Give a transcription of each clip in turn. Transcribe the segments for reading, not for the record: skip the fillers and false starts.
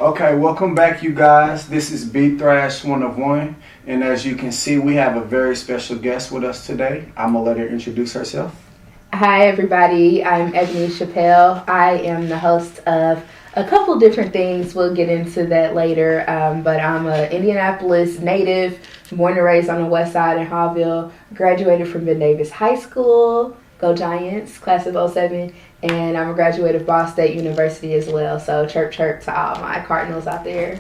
Okay, welcome back, you guys. This is B Thrash One of One, and as you can see, we have a very special guest with us today. I'm gonna let her introduce herself. Hi, everybody. I'm Ebony Chappelle. I am the host of a couple different things. We'll get into that later. But I'm an Indianapolis native, born and raised on the west side in Haughville. Graduated from Ben Davis High School. Go Giants, class of '07. And I'm a graduate of Ball State University as well. So chirp chirp to all my Cardinals out there.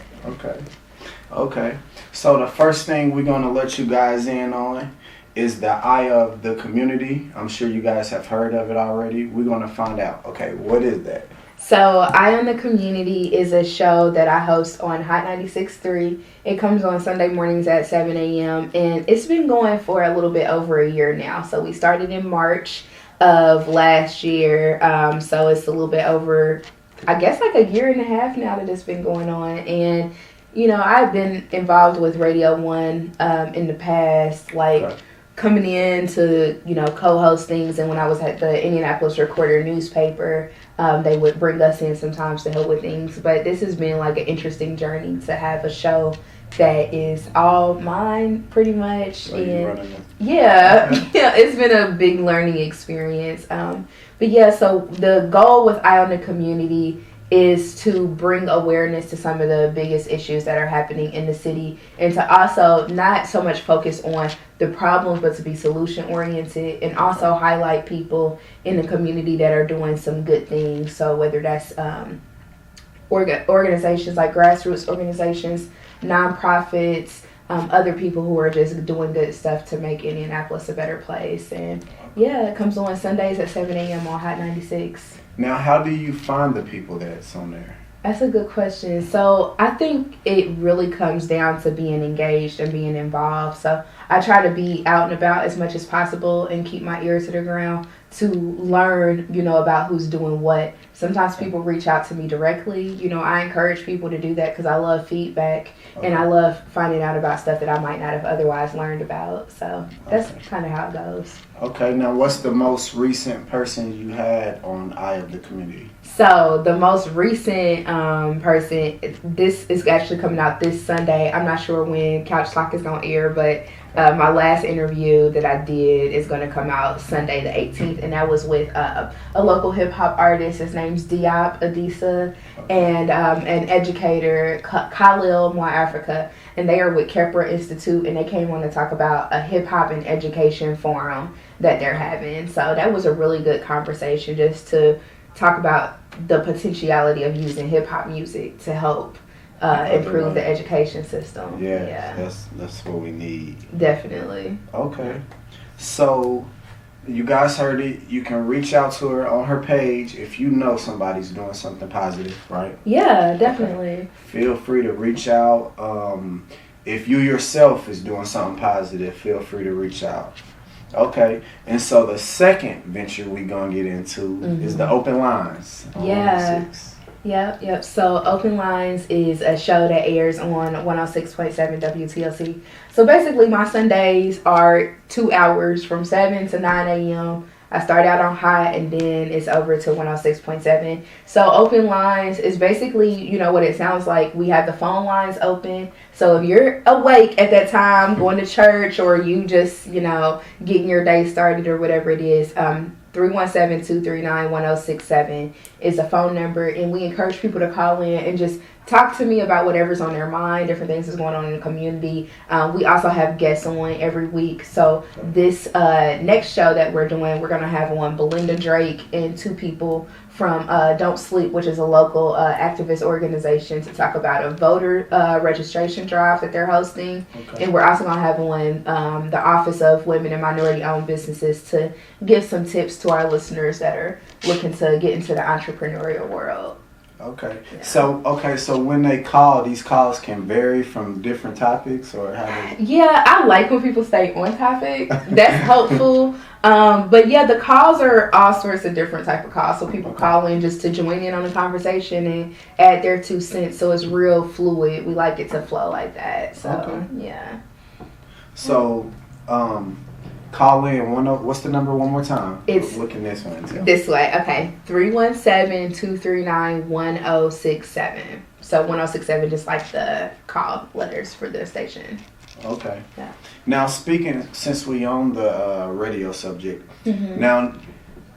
Okay. So the first thing we're gonna let you guys in on is the Eye of the Community. I'm sure you guys have heard of it already. We're gonna find out. Okay, what is that? So Eye on the Community is a show that I host on Hot 96.3. It comes on Sunday mornings at 7 a.m. And it's been going for a little bit over a year now. So we started in March of last year, so it's a little bit over, I guess, like a year and a half now that it's been going on. And you know, I've been involved with Radio One in the past, like coming in to, you know, co-host things. And when I was at the Indianapolis Recorder newspaper, they would bring us in sometimes to help with things. But this has been like an interesting journey to have a show that is all mine, pretty much. Like and yeah, it's been a big learning experience. But yeah, so the goal with Eye on the Community is to bring awareness to some of the biggest issues that are happening in the city, and to also not so much focus on the problems, but to be solution oriented, and also highlight people in the community that are doing some good things. So whether that's organizations like grassroots organizations, nonprofits, other people who are just doing good stuff to make Indianapolis a better place. And yeah, it comes on Sundays at 7 a.m. on Hot 96. Now, how do you find the people that's on there? That's a good question. So I think it really comes down to being engaged and being involved. So I try to be out and about as much as possible and keep my ear to the ground to learn, you know, about who's doing what. Sometimes people reach out to me directly. You know, I encourage people to do that because I love feedback and I love finding out about stuff that I might not have otherwise learned about. So that's kind of how it goes. Okay, now what's the most recent person you had on Eye of the Community? So the most recent person, this is actually coming out this Sunday. I'm not sure when Couch Talk is going to air, but my last interview that I did is going to come out Sunday the 18th, and that was with a local hip-hop artist. His name's Diop Adisa, and an educator, Khalil Mwa Africa, and they are with Kepra Institute, and they came on to talk about a hip-hop and education forum that they're having. So that was a really good conversation just to talk about the potentiality of using hip-hop music to help improve the education system. Yeah, that's what we need. Definitely. Okay. So, you guys heard it. You can reach out to her on her page if you know somebody's doing something positive, right? Yeah, definitely. Okay. Feel free to reach out. If you yourself is doing something positive, feel free to reach out. Okay, and so the second venture we gonna get into is the Open Lines. Yep. So Open Lines is a show that airs on 106.7 WTLC. So basically my Sundays are 2 hours from 7 to 9 a.m. I start out on Hot and then it's over to 106.7. So Open Lines is basically, you know, what it sounds like. We have the phone lines open. So if you're awake at that time, going to church, or you just, you know, getting your day started or whatever it is, 317-239-1067 is a phone number, and we encourage people to call in and just talk to me about whatever's on their mind, different things that's going on in the community. We also have guests on every week. So this next show that we're doing, we're going to have on Belinda Drake and two people from Don't Sleep, which is a local activist organization, to talk about a voter registration drive that they're hosting. Okay. And we're also going to have on the Office of Women and Minority-Owned Businesses to give some tips to our listeners that are looking to get into the entrepreneurial world. Okay. Yeah. So when they call, these calls can vary from different topics, or how they... Yeah, I like when people stay on topic. That's helpful. But yeah, the calls are all sorts of different type of calls. So people call in just to join in on the conversation and add their 2 cents. So it's real fluid. We like it to flow like that. So yeah. So, call in. What's the number one more time? It's looking this one until. This way. Okay. 317-239-1067. So 1067 just like the call letters for the station. Okay. Yeah. Now since we on the radio subject, Mm-hmm. now,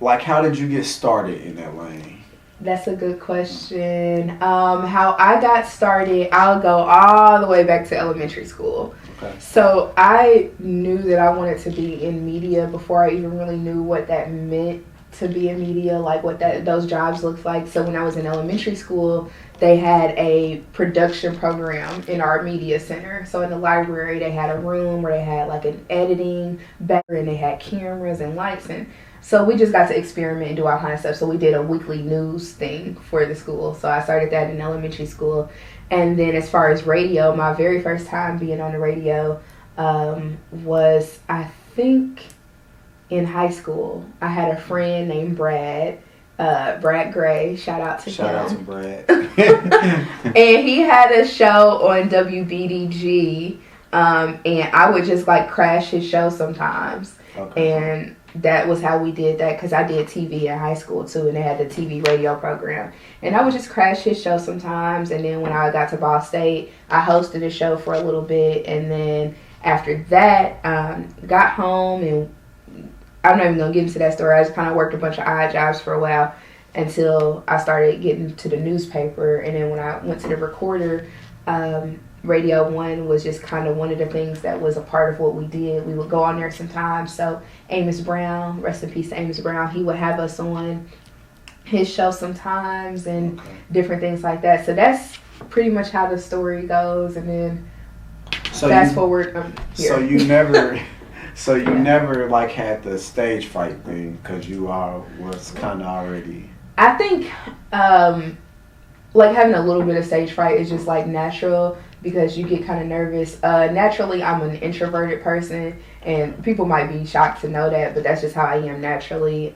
like, how did you get started in that lane? That's a good question. How I got started, I'll go all the way back to elementary school. Okay. So I knew that I wanted to be in media before I even really knew what that meant to be in media, like what those jobs looked like. So when I was in elementary school, they had a production program in our media center. So in the library, they had a room where they had like an editing back, and they had cameras and lights, and so we just got to experiment and do all kind of stuff. So we did a weekly news thing for the school. So I started that in elementary school. And then as far as radio, my very first time being on the radio was, I think, in high school. I had a friend named Brad Gray. Shout out to him. Shout out to Brad. And he had a show on WBDG. And I would just like crash his show sometimes. Okay. And that was how we did that, because I did TV in high school too, and they had the TV radio program. And I would just crash his show sometimes. And then when I got to Ball State, I hosted a show for a little bit. And then after that, got home, and I'm not even going to get into that story. I just kind of worked a bunch of odd jobs for a while until I started getting to the newspaper. And then when I went to the recorder, Radio 1 was just kind of one of the things that was a part of what we did. We would go on there sometimes. So Amos Brown, rest in peace to Amos Brown, he would have us on his show sometimes and different things like that. So that's pretty much how the story goes. And then fast forward, I'm here. So you never like had the stage fright thing, because you was kind of already. I think like having a little bit of stage fright is just like natural, because you get kind of nervous. Naturally, I'm an introverted person, and people might be shocked to know that, but that's just how I am naturally.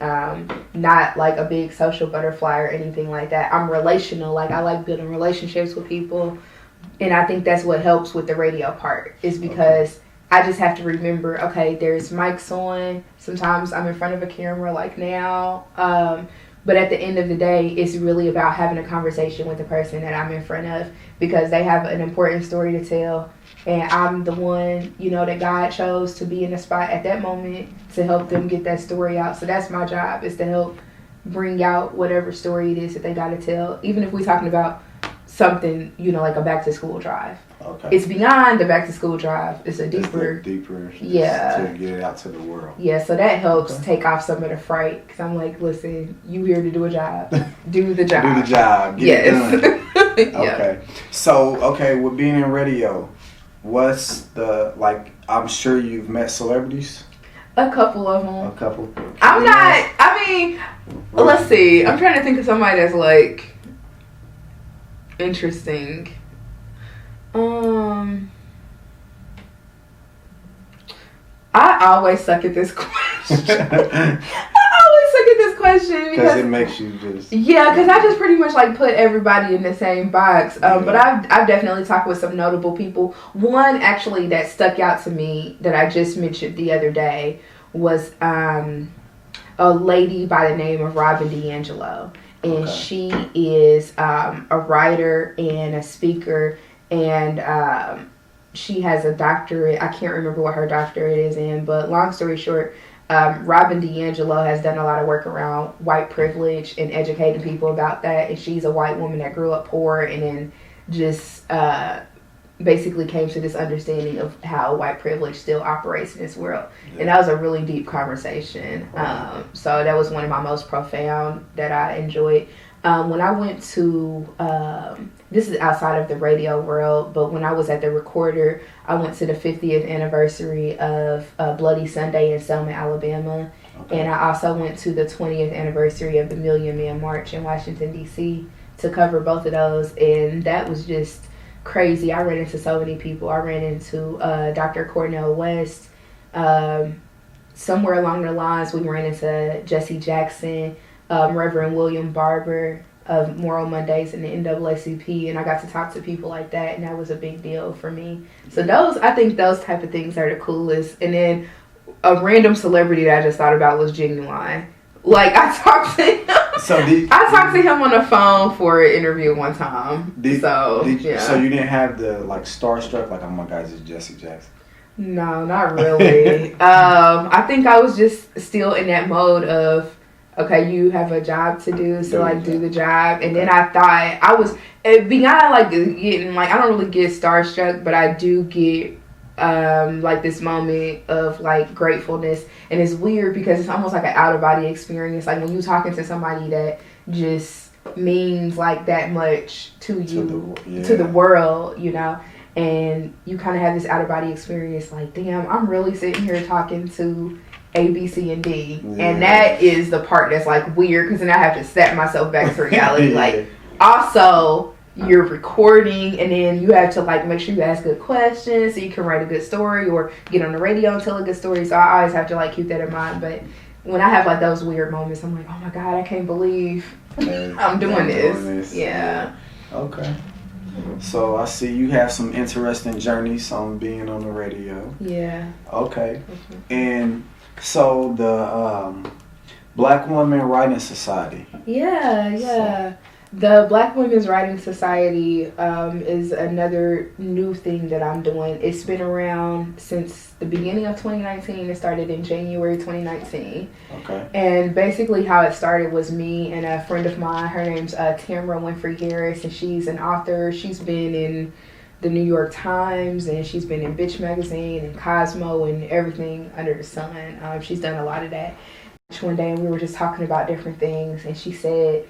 Not like a big social butterfly or anything like that. I'm relational. Like, I like building relationships with people, and I think that's what helps with the radio part, is because I just have to remember, okay, there's mics on. Sometimes I'm in front of a camera like now. But at the end of the day, it's really about having a conversation with the person that I'm in front of, because they have an important story to tell. And I'm the one, that God chose to be in the spot at that moment to help them get that story out. So that's my job, is to help bring out whatever story it is that they got to tell. Even if we're talking about something, like a back to school drive. Okay. It's beyond the back to school drive. It's a deeper. Yeah. To get it out to the world. Yeah, so that helps take off some of the fright. Because I'm like, listen, you here to do a job. Do the job. Do the job. Get it done. Yeah. Okay. So, with being in radio, what's the, I'm sure you've met celebrities? A couple of them. A couple? Let's see. I'm trying to think of somebody that's like interesting. I always suck at this question. Because it makes you just... Yeah, because I just pretty much like put everybody in the same box. But I've definitely talked with some notable people. One actually that stuck out to me that I just mentioned the other day was a lady by the name of Robin DiAngelo. And she is a writer and a speaker, and she has a doctorate. I can't remember what her doctorate is in, but long story short, Robin DiAngelo has done a lot of work around white privilege and educating people about that. And she's a white woman that grew up poor and then just basically came to this understanding of how white privilege still operates in this world. Yeah. And that was a really deep conversation. So that was one of my most profound that I enjoyed. When I went to, this is outside of the radio world, but when I was at the recorder, I went to the 50th anniversary of Bloody Sunday in Selma, Alabama. Okay. And I also went to the 20th anniversary of the Million Man March in Washington, D.C. to cover both of those. And that was just crazy. I ran into so many people. I ran into Dr. Cornel West. Somewhere along the lines, we ran into Jesse Jackson, Reverend William Barber of Moral Mondays and the NAACP, and I got to talk to people like that, and that was a big deal for me. So I think those type of things are the coolest. And then a random celebrity that I just thought about was Genuine. Like, I talked to him. I talked to him on the phone for an interview one time. So you didn't have the like starstruck, like, oh my God, this is Jesse Jackson? No, not really. I think I was just still in that mode of, okay, you have a job to do, so like do the job. And then I thought I was beyond like getting like, I don't really get starstruck, but I do get like this moment of like gratefulness. And it's weird because it's almost like an out of body experience. Like when you're talking to somebody that just means like that much to you, to the world, you know, and you kind of have this out of body experience. Like, damn, I'm really sitting here talking to A, B, C, and D, and that is the part that's like weird because then I have to set myself back to reality. Like, also, you're recording, and then you have to like make sure you ask good questions so you can write a good story or get on the radio and tell a good story. So I always have to like keep that in mind. But when I have like those weird moments, I'm like, oh my God, I can't believe I'm doing this. Yeah. Okay. So I see you have some interesting journeys on being on the radio. Yeah. Okay. And so the Black Women Writing Society. Yeah. So. The Black Women's Writing Society is another new thing that I'm doing. It's been around since the beginning of 2019. It started in January 2019. Okay. And basically how it started was me and a friend of mine. Her name's Tamara Winfrey Harris, and she's an author. She's been in the New York Times, and she's been in Bitch Magazine and Cosmo and everything under the sun. She's done a lot of that. One day we were just talking about different things, and she said,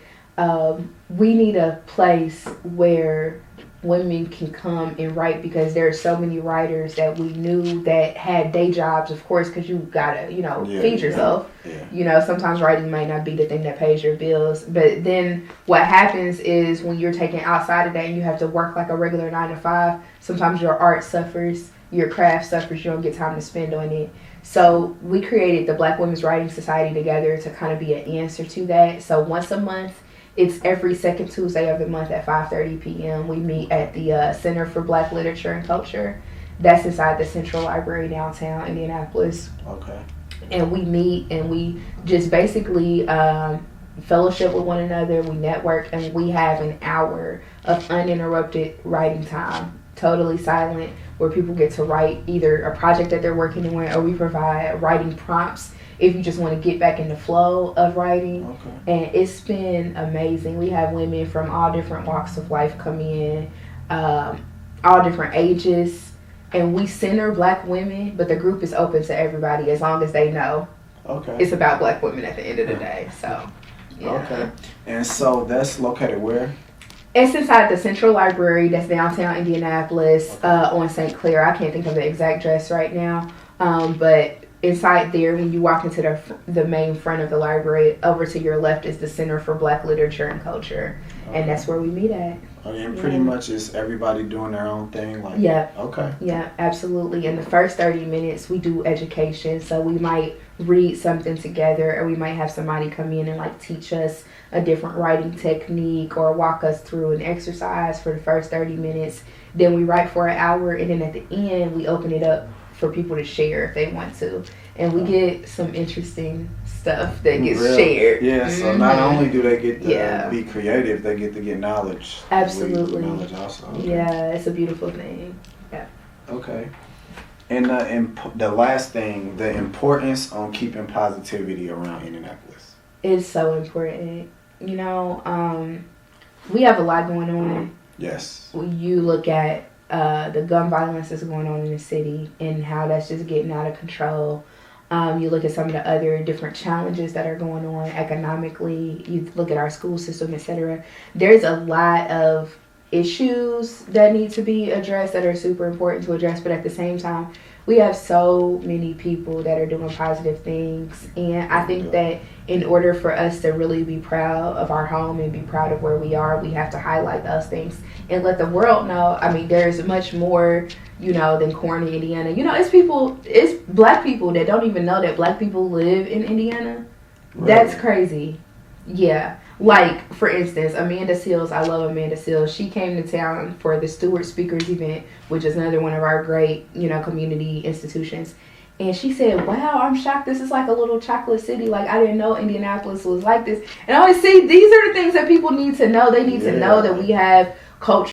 we need a place where women can come and write because there are so many writers that we knew that had day jobs, of course, because you gotta, feed yourself. Yeah. Sometimes writing might not be the thing that pays your bills, but then what happens is when you're taken outside of that and you have to work like a regular 9 to 5, sometimes your art suffers, your craft suffers, you don't get time to spend on it. So we created the Black Women's Writing Society together to kind of be an answer to that. So once a month, it's every second Tuesday of the month at 5:30 p.m. We meet at the Center for Black Literature and Culture. That's inside the Central Library downtown Indianapolis. Okay. And we meet and we just basically fellowship with one another. We network and we have an hour of uninterrupted writing time, totally silent, where people get to write either a project that they're working on, or we provide writing prompts if you just want to get back in the flow of writing. Okay. And it's been amazing. We have women from all different walks of life come in, all different ages, and we center Black women, but the group is open to everybody as long as they know it's about Black women at the end of the day. So, yeah. Okay. And so that's located where? It's inside the Central Library. That's downtown Indianapolis, on St. Clair. I can't think of the exact address right now, but inside there, when you walk into the main front of the library, over to your left is the Center for Black Literature and Culture, and that's where we meet at. And pretty much is everybody doing their own thing? Like, yeah. Okay. Yeah, absolutely. In the first 30 minutes, we do education, so we might read something together, or we might have somebody come in and like teach us a different writing technique or walk us through an exercise for the first 30 minutes. Then we write for an hour, and then at the end, we open it up for people to share if they want to, and we get some interesting stuff that gets shared. Yeah, so not only do they get to be creative, they get to get knowledge. Absolutely. Knowledge also. Okay. Yeah, it's a beautiful thing. Yeah. Okay. And the last thing, the importance on keeping positivity around Indianapolis. It's so important. We have a lot going on. Yes. When you look at the gun violence that's going on in the city and how that's just getting out of control. You look at some of the other different challenges that are going on economically. You look at our school system, etc. There's a lot of issues that need to be addressed that are super important to address, but at the same time, we have so many people that are doing positive things, and I think that in order for us to really be proud of our home and be proud of where we are, we have to highlight those things and let the world know. I mean, there's much more, than Corny, Indiana. It's Black people that don't even know that Black people live in Indiana. Right. That's crazy. Yeah. Like, for instance, Amanda Seals. I love Amanda Seals. She came to town for the Stewart Speakers event, which is another one of our great, community institutions. And she said, wow, I'm shocked. This is like a little chocolate city. Like, I didn't know Indianapolis was like this. And I always see these are the things that people need to know. They need to know that we have culture